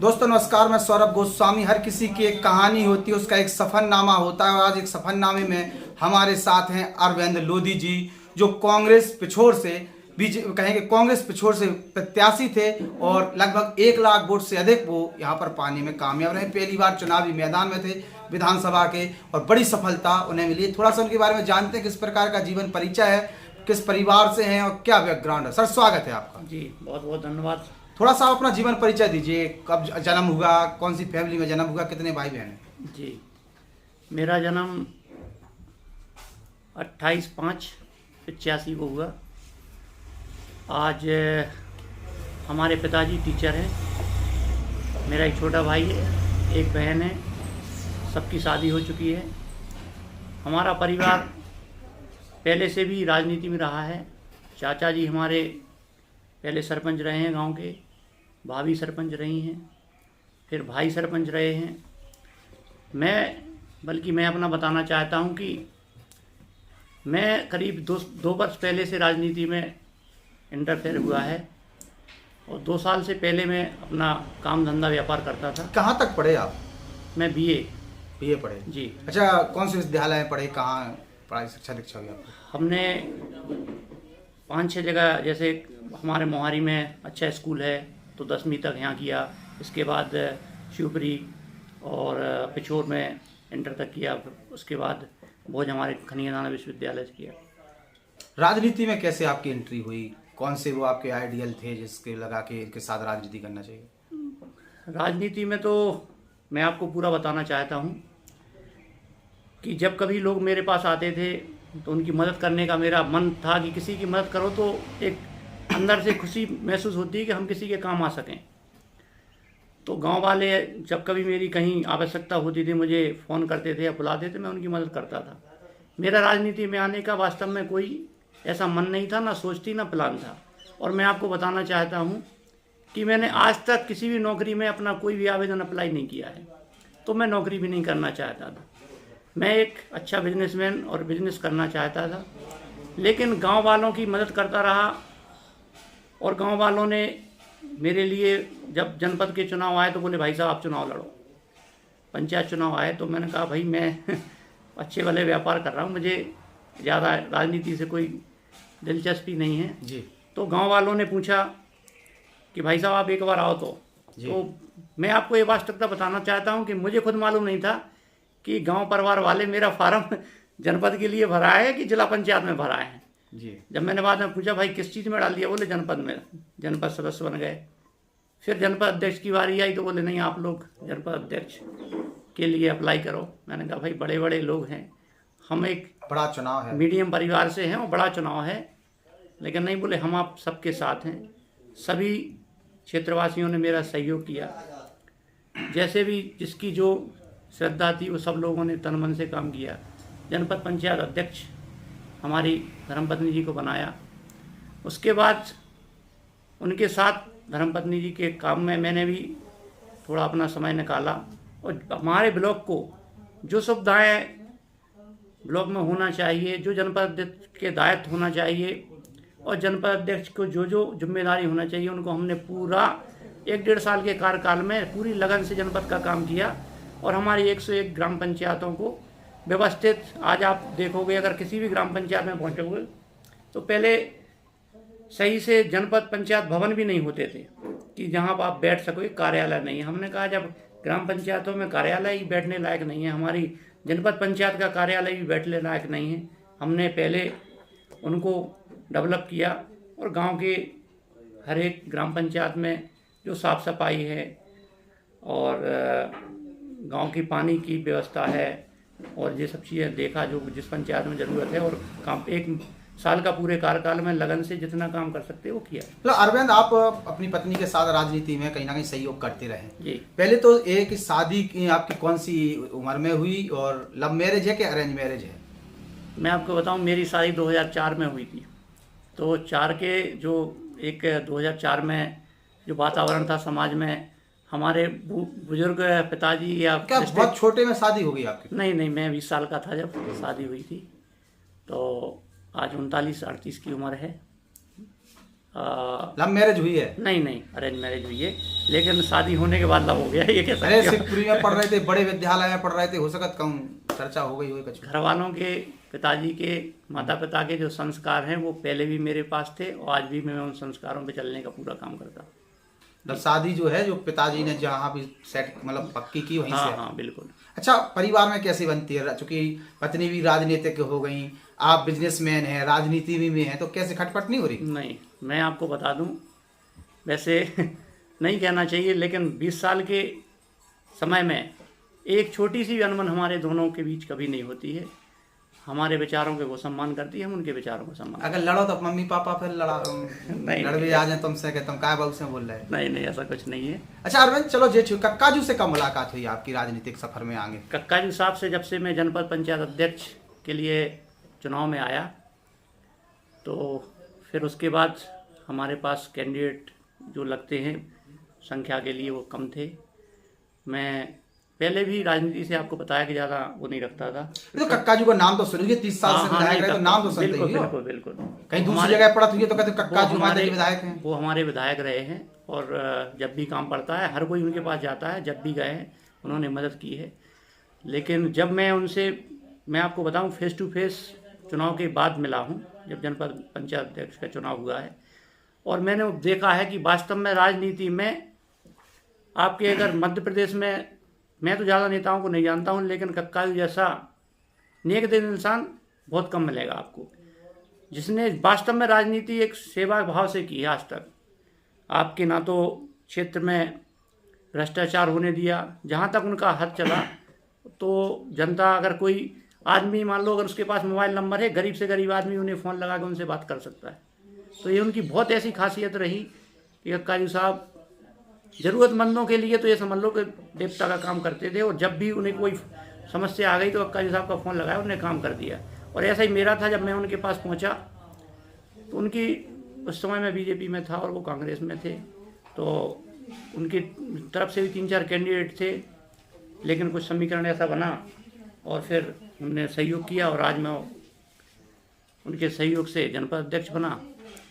दोस्तों नमस्कार, मैं सौरभ गोस्वामी। हर किसी की एक कहानी होती है, उसका एक सफरनामा होता है और आज एक सफरनामे में हमारे साथ हैं अरविंद लोधी जी, जो कांग्रेस पिछोर से कहेंगे कांग्रेस पिछोर से प्रत्याशी थे और लगभग 1 लाख वोट से अधिक वो यहाँ पर पाने में कामयाब रहे। पहली बार चुनावी मैदान में थे विधानसभा के और बड़ी सफलता उन्हें मिली। थोड़ा सा उनके बारे में जानते हैं, किस प्रकार का जीवन परिचय है, किस परिवार से हैं और क्या बैकग्राउंड है। सर स्वागत है आपका। जी बहुत बहुत धन्यवाद। थोड़ा सा अपना जीवन परिचय दीजिए, कब जन्म हुआ, कौन सी फैमिली में जन्म हुआ, कितने भाई बहन हैं? जी मेरा जन्म 28/5/85 को हुआ। आज हमारे पिताजी टीचर हैं, मेरा एक छोटा भाई है, एक बहन है, सबकी शादी हो चुकी है। हमारा परिवार पहले से भी राजनीति में रहा है। चाचा जी हमारे पहले सरपंच रहे हैं गांव के, भाभी सरपंच रही हैं, फिर भाई सरपंच रहे हैं। मैं अपना बताना चाहता हूं कि मैं करीब दो वर्ष पहले से राजनीति में इंटरफेयर हुआ है और 2 साल से पहले मैं अपना काम धंधा व्यापार करता था। कहाँ तक पढ़े आप? मैं बीए पढ़े जी। अच्छा, कौन से विद्यालय में पढ़े, कहाँ पढ़ाई शिक्षा दीक्षा हुई आपको? हमने 5-6 जगह, जैसे हमारे मोहारी में अच्छा स्कूल है तो 10वीं तक यहाँ किया। इसके बाद शिवपुरी और पिछोर में इंटर तक किया। उसके बाद भोज हमारे खनियाना विश्वविद्यालय से किया। राजनीति में कैसे आपकी एंट्री हुई? कौन से वो आपके आइडियल थे जिसके लगा के इनके साथ राजनीति करना चाहिए? राजनीति में तो मैं आपको पूरा बताना चाहता हूँ कि जब कभी लोग मेरे पास आते थे तो उनकी मदद करने का मेरा मन था कि किसी की मदद करो तो एक अंदर से खुशी महसूस होती है कि हम किसी के काम आ सकें। तो गांव वाले जब कभी मेरी कहीं आवश्यकता होती थी मुझे फ़ोन करते थे या बुलाते थे, मैं उनकी मदद करता था। मेरा राजनीति में आने का वास्तव में कोई ऐसा मन नहीं था, ना सोचती ना प्लान था। और मैं आपको बताना चाहता हूँ कि मैंने आज तक किसी भी नौकरी में अपना कोई भी आवेदन अप्लाई नहीं किया है, तो मैं नौकरी भी नहीं करना चाहता था। मैं एक अच्छा बिजनेसमैन और बिजनेस करना चाहता था, लेकिन गांव वालों की मदद करता रहा। और गांव वालों ने मेरे लिए जब जनपद के चुनाव आए तो बोले भाई साहब आप चुनाव लड़ो। पंचायत चुनाव आए तो मैंने कहा भाई मैं अच्छे वाले व्यापार कर रहा हूँ, मुझे ज़्यादा राजनीति से कोई दिलचस्पी नहीं है जी। तो गांव वालों ने पूछा कि भाई साहब आप एक बार आओ तो मैं आपको ये वास्तविकता बताना चाहता हूँ कि मुझे खुद मालूम नहीं था कि गांव परिवार वाले मेरा फार्म जनपद के लिए भरा है कि जिला पंचायत में भरा है जी। जब मैंने बाद में पूछा भाई किस चीज़ में डाल दिया, बोले जनपद में। जनपद सदस्य बन गए। फिर जनपद अध्यक्ष की बारी आई तो बोले नहीं आप लोग जनपद अध्यक्ष के लिए अप्लाई करो। मैंने कहा भाई बड़े बड़े लोग हैं, हम एक बड़ा चुनाव है, मीडियम परिवार से हैं और बड़ा चुनाव है, लेकिन नहीं, बोले हम आप सबके साथ हैं। सभी क्षेत्रवासियों ने मेरा सहयोग किया, जैसे भी जिसकी जो श्रद्धा थी वो सब लोगों ने तन मन से काम किया। जनपद पंचायत अध्यक्ष हमारी धर्मपत्नी जी को बनाया। उसके बाद उनके साथ धर्मपत्नी जी के काम में मैंने भी थोड़ा अपना समय निकाला और हमारे ब्लॉक को जो सुविधाएं ब्लॉक में होना चाहिए, जो जनपद अध्यक्ष के दायित्व होना चाहिए और जनपद अध्यक्ष को जो जो जिम्मेदारी होना चाहिए, उनको हमने पूरा 1-1.5 साल के कार्यकाल में पूरी लगन से जनपद का काम किया और हमारी 101 ग्राम पंचायतों को व्यवस्थित। आज आप देखोगे अगर किसी भी ग्राम पंचायत में पहुंचोगे तो पहले सही से जनपद पंचायत भवन भी नहीं होते थे कि जहां आप बैठ सकोगे, कार्यालय नहीं है। हमने कहा जब ग्राम पंचायतों में कार्यालय ही बैठने लायक नहीं है, हमारी जनपद पंचायत का कार्यालय भी बैठने लायक नहीं है, हमने पहले उनको डेवलप किया और गांव के हर एक ग्राम पंचायत में जो साफ़ सफाई है और गांव की पानी की व्यवस्था है और ये सब चीज़ें देखा जो जिस पंचायत में ज़रूरत है, और काम 1 साल का पूरे कार्यकाल में लगन से जितना काम कर सकते वो किया। तो अरविंद, आप अपनी पत्नी के साथ राजनीति में कहीं ना कहीं सहयोग करते रहे जी। पहले तो एक शादी की आपकी कौन सी उम्र में हुई और लव मैरिज है कि अरेंज मैरिज है? मैं आपको बताऊं, मेरी शादी 2004 में हुई थी। तो 4 के जो एक 2004 में जो वातावरण था समाज में, हमारे बुजुर्ग पिताजी या क्या बहुत छोटे में शादी हो गई आपकी? नहीं, मैं 20 साल का था जब शादी हुई थी। तो आज 39-38 की उम्र है। लव मैरिज हुई है? नहीं नहीं, अरेंज मैरिज हुई है, लेकिन शादी होने के बाद लव हो गया, ये कह अरे सकते हो। शिवपुरी में पढ़ रहे थे, बड़े विद्यालय में पढ़ रहे थे, हो सकत कहूँ चर्चा हो गई हो कुछ। घर वालों के, पिताजी के, माता पिता के जो संस्कार हैं वो पहले भी मेरे पास थे और आज भी मैं उन संस्कारों पे चलने का पूरा काम करता हूँ। मतलब शादी जो है, जो पिताजी ने जहाँ भी सेट मतलब पक्की की वहीं हाँ से। हाँ बिल्कुल। अच्छा, परिवार में कैसी बनती है? चूंकि पत्नी भी राजनीतिक हो गई, आप बिजनेसमैन हैं, राजनीति में हैं, तो कैसे खटपट नहीं हो रही? नहीं, मैं आपको बता दूं, वैसे नहीं कहना चाहिए, लेकिन 20 साल के समय में एक छोटी सी भी अनबन हमारे दोनों के बीच कभी नहीं होती है। हमारे विचारों के वो सम्मान करती है, हम उनके विचारों को सम्मान। अगर लड़ो तो मम्मी पापा फिर नहीं, लड़ भी आ जाए तुमसे कि तुम काय बाबू से बोल रहे हैं? नहीं नहीं, ऐसा कुछ नहीं है। अच्छा अरविंद, चलो जे कक्काजू से कब मुलाकात हुई आपकी राजनीतिक सफर में आगे? कक्काजू साहब से जब से मैं जनपद पंचायत अध्यक्ष के लिए चुनाव में आया, तो फिर उसके बाद हमारे पास कैंडिडेट जो लगते हैं संख्या के लिए वो कम थे। मैं पहले भी राजनीति से आपको बताया कि ज़्यादा वो नहीं रखता था। तो कक्काजू का नाम तो सुनिए, 30 साल से विधायक रहे, तो नाम तो सुनते बिल्कुल ही हो। बिल्कुल बिल्कुल। कहीं दूसरी जगह पड़ा हुई है तो कहते कक्काजू हमारे विधायक हैं। वो हमारे विधायक रहे हैं और जब भी काम पड़ता है हर कोई उनके पास जाता है, जब भी गए हैं उन्होंने मदद की है। लेकिन जब मैं उनसे, मैं आपको बताऊं, फेस टू फेस चुनाव के बाद मिला हूं, जब जनपद पंचायत अध्यक्ष का चुनाव हुआ है, और मैंने देखा है कि वास्तव में राजनीति में आपके, अगर मध्य प्रदेश में, मैं तो ज़्यादा नेताओं को नहीं जानता हूं, लेकिन कक्काजू जैसा नेक दिल इंसान बहुत कम मिलेगा आपको, जिसने वास्तव में राजनीति एक सेवा भाव से की है आज तक। आपके ना तो क्षेत्र में भ्रष्टाचार होने दिया, जहाँ तक उनका हाथ चला तो जनता, अगर कोई आदमी मान लो अगर उसके पास मोबाइल नंबर है, गरीब से गरीब आदमी उन्हें फ़ोन लगा के उनसे बात कर सकता है। तो ये उनकी बहुत ऐसी खासियत रही कि कक्काजू साहब ज़रूरतमंदों के लिए तो ये समझ लो कि देवता का काम करते थे, और जब भी उन्हें कोई समस्या आ गई तो कक्काजू साहब का फ़ोन लगाया, उन्हें काम कर दिया। और ऐसा ही मेरा था, जब मैं उनके पास पहुंचा तो उनकी, उस समय मैं बीजेपी में था और वो कांग्रेस में थे, तो उनकी तरफ से भी 3-4 कैंडिडेट थे, लेकिन कुछ समीकरण ऐसा बना और फिर उनने सहयोग किया और आज मैं उनके सहयोग से जनपद अध्यक्ष बना।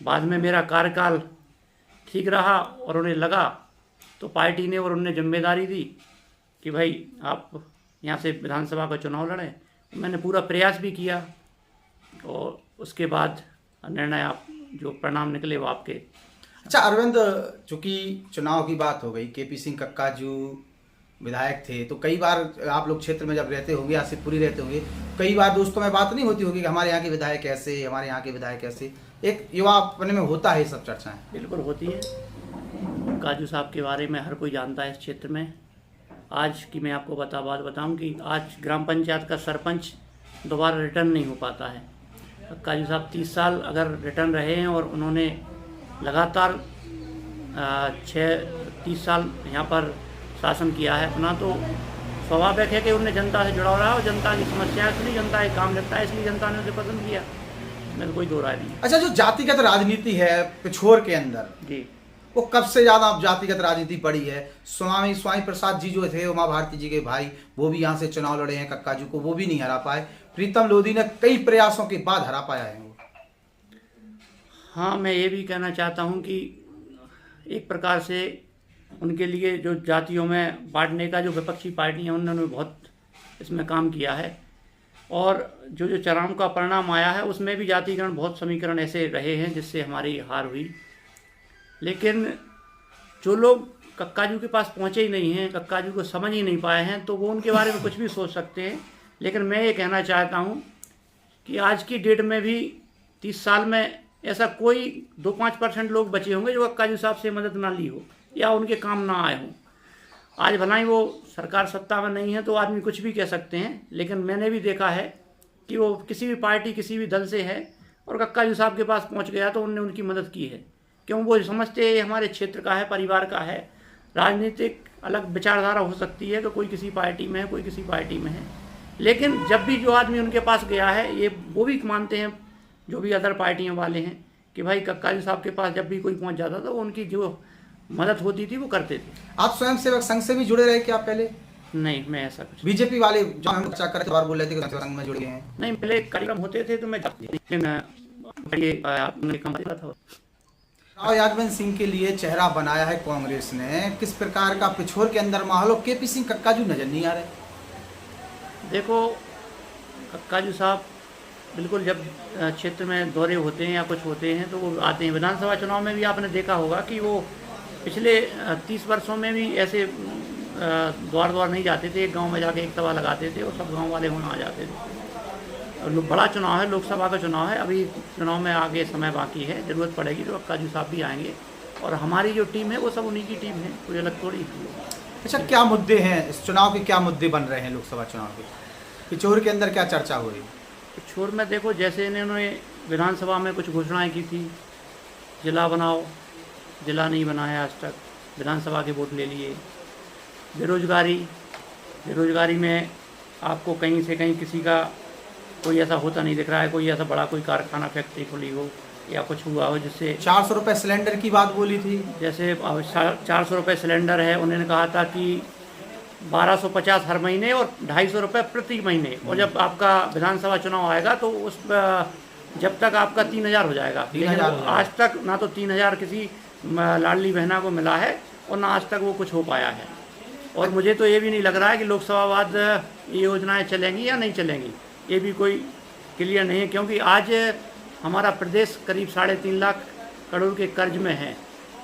बाद में मेरा कार्यकाल ठीक रहा और उन्हें लगा तो पार्टी ने और उन्हें जिम्मेदारी दी कि भाई आप यहाँ से विधानसभा का चुनाव लड़ें। मैंने पूरा प्रयास भी किया और उसके बाद निर्णय, आप जो परिणाम निकले वो आपके। अच्छा अरविंद, चूंकि चुनाव की बात हो गई, केपी सिंह कक्काजू विधायक थे, तो कई बार आप लोग क्षेत्र में जब रहते होंगे या शिवपुरी रहते होंगे, कई बार दोस्तों में बात नहीं होती होगी कि हमारे यहाँ के विधायक कैसे, हमारे यहाँ के विधायक कैसे? एक युवा अपने में होता है ये सब चर्चाएं। बिल्कुल होती है। काजू साहब के बारे में हर कोई जानता है इस क्षेत्र में। आज की मैं आपको बात बताऊं कि आज ग्राम पंचायत का सरपंच दोबारा रिटर्न नहीं हो पाता है। काजू साहब 30 साल अगर रिटर्न रहे हैं और उन्होंने लगातार 30 साल यहाँ पर शासन किया है अपना, तो स्वाभाविक है कि उन्हें जनता से जुड़ा रहा है और जनता की समस्या इसलिए जनता एक काम करता है, इसलिए जनता ने उसे पसंद किया। मैं तो कोई दो राय नहीं। अच्छा, जो जातिगत राजनीति है पिछोर के अंदर जी, वो कब से ज़्यादा जातिगत राजनीति बढ़ी है? स्वामी प्रसाद जी जो थे, उमा भारती जी के भाई, वो भी यहाँ से चुनाव लड़े हैं, कक्काजू को वो भी नहीं हरा पाए। प्रीतम लोधी ने कई प्रयासों के बाद हरा पाया है वो। हाँ, मैं ये भी कहना चाहता हूँ कि एक प्रकार से उनके लिए जो जातियों में बांटने का जो विपक्षी पार्टी है उन्होंने बहुत इसमें काम किया है, और जो चुनाव का परिणाम आया है उसमें भी जातिकरण, बहुत समीकरण ऐसे रहे हैं जिससे हमारी हार हुई। लेकिन जो लोग कक्काजू के पास पहुँचे ही नहीं हैं, कक्काजू को समझ ही नहीं पाए हैं, तो वो उनके बारे में कुछ भी सोच सकते हैं। लेकिन मैं ये कहना चाहता हूँ कि आज की डेट में भी 30 साल में ऐसा कोई 2-5% लोग बचे होंगे जो कक्काजू साहब से मदद ना ली हो या उनके काम ना आए हों। आज भला ही वो सरकार सत्ता में नहीं है तो आदमी कुछ भी कह सकते हैं, लेकिन मैंने भी देखा है कि वो किसी भी पार्टी, किसी भी दल से है और कक्काजू साहब के पास पहुंच गया तो उनने उनकी मदद की है, क्यों? वो समझते हैं हमारे क्षेत्र का है, परिवार का है। राजनीतिक अलग विचारधारा हो सकती है कि कोई किसी पार्टी में है, कोई किसी पार्टी में है, लेकिन जब भी जो आदमी उनके पास गया है, ये वो भी मानते हैं जो भी अदर पार्टियों वाले हैं कि भाई कक्काजू साहब के पास जब भी कोई पहुंच जाता था वो उनकी जो मदद होती थी वो करते थे। आप स्वयं सेवक संघ से भी जुड़े रहे क्या पहले? नहीं, मैं ऐसा कुछ। बीजेपी वाले जो हम चर्चा करते बार बोल रहे थे कि संघ में जुड़ गए हैं। नहीं, पहले कार्यक्रम होते थे तो मैं जाती, लेकिन ये आपने काम किया था। राव यादवन सिंह के लिए चेहरा बनाया है कांग्रेस ने, किस प्रकार का पिछोर के अंदर माहौल हो? केपी सिंह कक्काजू नजर नहीं आ रहे। देखो, कक्काजू साहब बिल्कुल जब क्षेत्र में दौरे होते हैं या कुछ होते हैं तो वो आते हैं। विधानसभा चुनाव में भी आपने देखा होगा कि वो पिछले 30 वर्षों में भी ऐसे द्वार द्वार नहीं जाते थे, एक गांव में जाके एक सभा लगाते थे और सब गांव वाले वहाँ आ जाते थे। और बड़ा चुनाव है, लोकसभा का चुनाव है, अभी चुनाव में आगे समय बाकी है, ज़रूरत पड़ेगी तो कक्काजू साहब भी आएंगे और हमारी जो टीम है वो सब उन्हीं की टीम है, कोई अलग थोड़ी है। अच्छा, क्या मुद्दे हैं इस चुनाव के, क्या मुद्दे बन रहे हैं लोकसभा चुनाव के? पिछोर के अंदर क्या चर्चा हो रही है? छोर में देखो, जैसे इन्होंने विधानसभा में कुछ घोषणाएं की थी, जिला बनाओ, जिला नहीं बनाया आज तक, विधानसभा के वोट ले लिए। बेरोजगारी में आपको कहीं से कहीं किसी का कोई ऐसा होता नहीं दिख रहा है, कोई ऐसा बड़ा कोई कारखाना फैक्ट्री खुली हो या कुछ हुआ हो जिससे 400 रुपये सिलेंडर की बात बोली थी। जैसे 400 रुपये सिलेंडर है, उन्होंने कहा था कि 1250 हर महीने और 250 रुपये प्रति महीने। और जब आपका विधानसभा चुनाव आएगा तो उस जब तक आपका 3000 हो जाएगा। लेकिन आज तक ना तो 3000 किसी लाडली बहना को मिला है और ना आज तक वो कुछ हो पाया है। और मुझे तो ये भी नहीं लग रहा है कि लोकसभा बाद ये योजनाएं चलेंगी या नहीं चलेंगी, ये भी कोई क्लियर नहीं है, क्योंकि आज हमारा प्रदेश करीब 3.5 लाख करोड़ के कर्ज में है।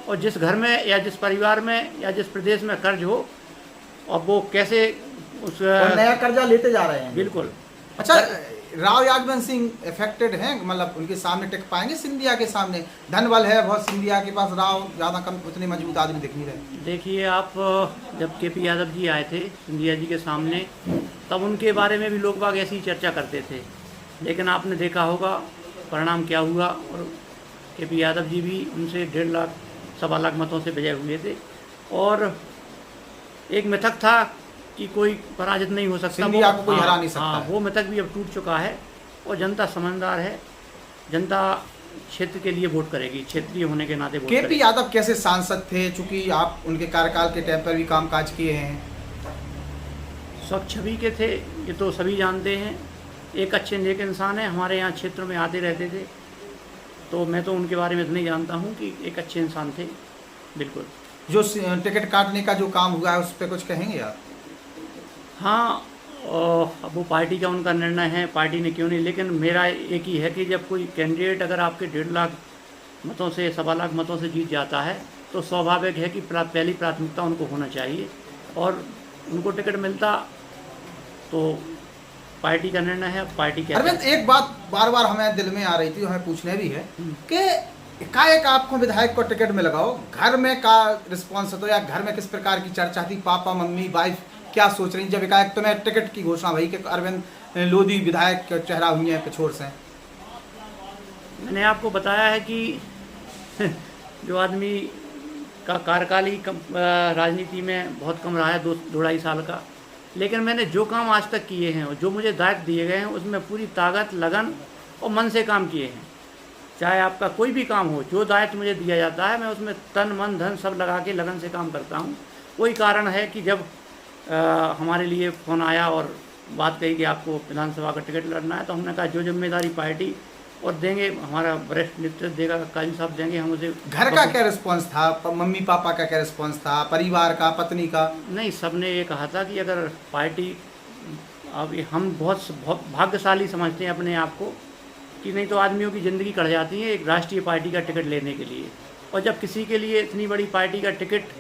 और जिस घर में या जिस परिवार में या जिस प्रदेश में कर्ज हो, और वो कैसे उस और नया कर्जा लेते जा रहे हैं। बिल्कुल। अच्छा, राव यादवन सिंह इफेक्टेड हैं, मतलब उनके सामने टिक पाएंगे सिंधिया के सामने? धन बल है बहुत सिंधिया के पास, राव ज़्यादा कम उतने मजबूत आदमी दिख नहीं रहे। देखिए, आप जब केपी यादव जी आए थे सिंधिया जी के सामने, तब उनके बारे में भी लोग बाग ऐसी चर्चा करते थे, लेकिन आपने देखा होगा परिणाम क्या हुआ। और केपी यादव जी भी उनसे 1.5 लाख 1.25 लाख मतों से विजय हुए थे। और एक मिथक था कि कोई पराजित नहीं हो सकता, सिंधिया को कोई हरा नहीं सकता। वो मिथक भी अब टूट चुका है और जनता समझदार है, जनता क्षेत्र के लिए वोट करेगी, क्षेत्रीय होने के नाते वोट करेगी। केपी यादव कैसे सांसद थे, चूंकि आप उनके कार्यकाल के टाइम पर भी कामकाज किए हैं? स्वच्छ छवि के थे, ये तो सभी जानते हैं। एक अच्छे नेक इंसान है, हमारे यहाँ क्षेत्र में आते रहते थे, तो मैं तो उनके बारे में इतना ही जानता हूँ कि एक अच्छे इंसान थे। बिल्कुल। जो टिकट काटने का जो काम हुआ है उस पर कुछ कहेंगे आप? हाँ, अब वो पार्टी का उनका निर्णय है, पार्टी ने क्यों नहीं, लेकिन मेरा एक ही है कि जब कोई कैंडिडेट अगर आपके 1.5 लाख मतों से 1.25 लाख मतों से जीत जाता है तो स्वाभाविक है कि पहली प्राथमिकता उनको होना चाहिए, और उनको टिकट मिलता तो पार्टी का निर्णय है, पार्टी क्या। अरविंद, एक बात बार बार हमें दिल में आ रही थी, हमें पूछने भी है कि एकाएक आपको विधायक को टिकट में लगाओ, घर में का रिस्पॉन्स होता, या घर में किस प्रकार की चर्चा थी, पापा मम्मी वाइफ क्या सोच रही जब एकाएक तुम्हें टिकट की घोषणा भई कि अरविंद लोधी विधायक का चेहरा हुई है पिछोर से? मैंने आपको बताया है कि जो आदमी का कार्यकाल ही राजनीति में बहुत कम रहा है, 2-2.5 साल का, लेकिन मैंने जो काम आज तक किए हैं और जो मुझे दायित्व दिए गए हैं उसमें पूरी ताकत, लगन और मन से काम किए हैं। चाहे आपका कोई भी काम हो, जो दायित्व मुझे दिया जाता है मैं उसमें तन मन धन सब लगा के लगन से काम करता हूँ। वही कारण है कि जब हमारे लिए फ़ोन आया और बात कही कि आपको विधानसभा का टिकट लड़ना है, तो हमने कहा जो जिम्मेदारी पार्टी और देंगे, हमारा वरिष्ठ नेतृत्व देगा, काजी साहब देंगे, हम उसे। घर का क्या रिस्पांस था, मम्मी पापा का क्या रिस्पांस था, परिवार का, पत्नी का? नहीं, सबने ये कहा था कि अगर पार्टी, अब हम बहुत भाग्यशाली समझते हैं अपने आप को कि नहीं तो आदमियों की ज़िंदगी कट जाती है एक राष्ट्रीय पार्टी का टिकट लेने के लिए, और जब किसी के लिए इतनी बड़ी पार्टी का टिकट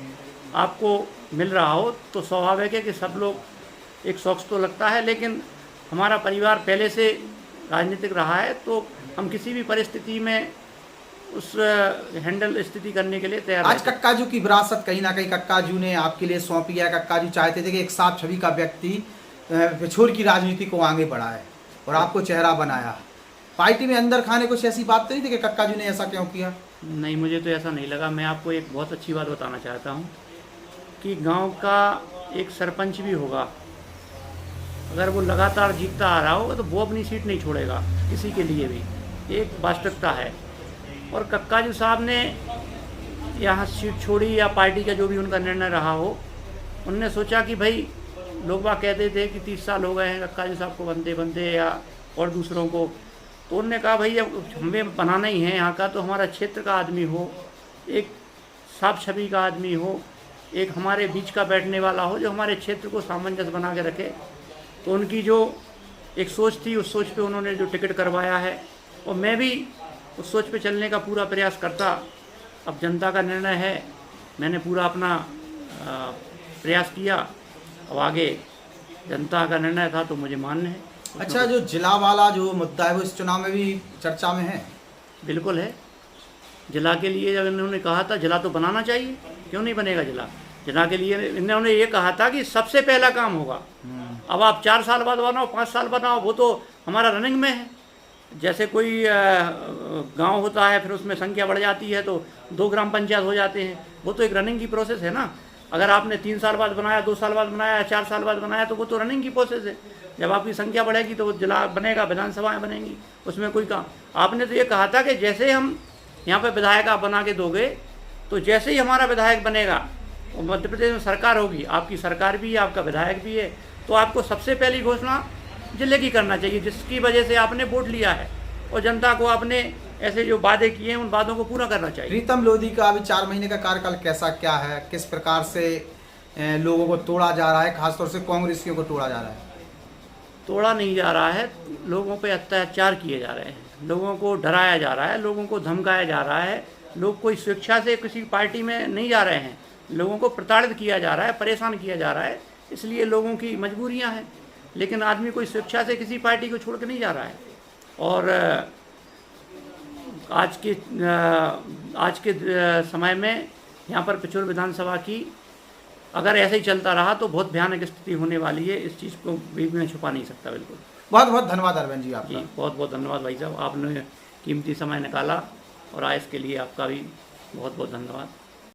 आपको मिल रहा हो तो स्वाभाविक है कि सब लोग एक शौक तो लगता है। लेकिन हमारा परिवार पहले से राजनीतिक रहा है तो हम किसी भी परिस्थिति में उस हैंडल स्थिति करने के लिए तैयार। आज कक्काजू की विरासत कहीं ना कहीं कक्काजू ने आपके लिए सौंपी है। कक्काजू चाहते थे कि एक साफ छवि का व्यक्ति पिछोर की राजनीति को आगे बढ़ाए और आपको चेहरा बनाया। पार्टी में अंदर खाने कुछ ऐसी बात तो नहीं थी कि कक्काजू ने ऐसा क्यों किया? नहीं, मुझे तो ऐसा नहीं लगा। मैं आपको एक बहुत अच्छी बात बताना चाहता हूँ कि गांव का एक सरपंच भी होगा, अगर वो लगातार जीतता आ रहा होगा तो वो अपनी सीट नहीं छोड़ेगा किसी के लिए भी, एक वास्तविकता है। और कक्काजू साहब ने यहाँ सीट छोड़ी या पार्टी का जो भी उनका निर्णय रहा हो, उनने सोचा कि भाई लोग बाग कहते थे कि 30 साल हो गए हैं कक्काजू साहब को बनते बनते या और दूसरों को, तो उन्होंने कहा भाई अब हमें बनाना ही है यहाँ का, तो हमारा क्षेत्र का आदमी हो एक साफ छवि का आदमी हो, एक हमारे बीच का बैठने वाला हो, जो हमारे क्षेत्र को सामंजस्य बना के रखे। तो उनकी जो एक सोच थी, उस सोच पे उन्होंने जो टिकट करवाया है, और मैं भी उस सोच पे चलने का पूरा प्रयास करता। अब जनता का निर्णय है, मैंने पूरा अपना प्रयास किया। अब आगे जनता का निर्णय था तो मुझे मान्य है। अच्छा, जो जिला वाला जो मुद्दा है वो इस चुनाव में भी चर्चा में है? बिल्कुल है। जिला के लिए जब इन्होंने कहा था, जिला तो बनाना चाहिए, क्यों नहीं बनेगा जिला? जिला के लिए इन्होंने ये कहा था कि सबसे पहला काम होगा। अब आप 4 साल बाद बनाओ, 5 साल बनाओ, वो तो हमारा रनिंग में है। जैसे कोई गांव होता है, फिर उसमें संख्या बढ़ जाती है तो 2 ग्राम पंचायत हो जाते हैं, वो तो एक रनिंग की प्रोसेस है ना। अगर आपने 3 साल बाद बनाया, 2 साल बाद बनाया, 4 साल बाद बनाया, तो वो तो रनिंग की प्रोसेस है। जब आपकी संख्या बढ़ेगी तो वो जिला बनेगा, विधानसभाएँ बनेंगी, उसमें कोई काम। आपने तो ये कहा था कि जैसे हम यहाँ पे विधायक आप बना के दोगे, तो जैसे ही हमारा विधायक बनेगा, और मध्य प्रदेश में सरकार होगी, आपकी सरकार भी है, आपका विधायक भी है, तो आपको सबसे पहली घोषणा जिले की करना चाहिए, जिसकी वजह से आपने वोट लिया है, और जनता को आपने ऐसे जो वादे किए हैं उन वादों को पूरा करना चाहिए। प्रीतम लोधी का अभी 4 महीने का कार्यकाल कैसा क्या है, किस प्रकार से लोगों को तोड़ा जा रहा है, खासतौर से कांग्रेसियों को तोड़ा जा रहा है? तोड़ा नहीं जा रहा है, लोगों पे अत्याचार किए जा रहे हैं, लोगों को डराया जा रहा है, लोगों को धमकाया जा रहा है। लोग कोई स्वेच्छा से किसी पार्टी में नहीं जा रहे हैं, लोगों को प्रताड़ित किया जा रहा है, परेशान किया जा रहा है, इसलिए लोगों की मजबूरियां हैं। लेकिन आदमी कोई स्वेच्छा से किसी पार्टी को छोड़ के नहीं जा रहा है। और आज के समय में यहाँ पर पिछोर विधानसभा की अगर ऐसे ही चलता रहा तो बहुत भयानक स्थिति होने वाली है। इस चीज़ को भी मैं छुपा नहीं सकता। बिल्कुल। बहुत बहुत धन्यवाद अरविंद जी आपका। जी, बहुत बहुत धन्यवाद भाई साहब, आपने कीमती समय निकाला, और आज के लिए आपका भी बहुत बहुत धन्यवाद।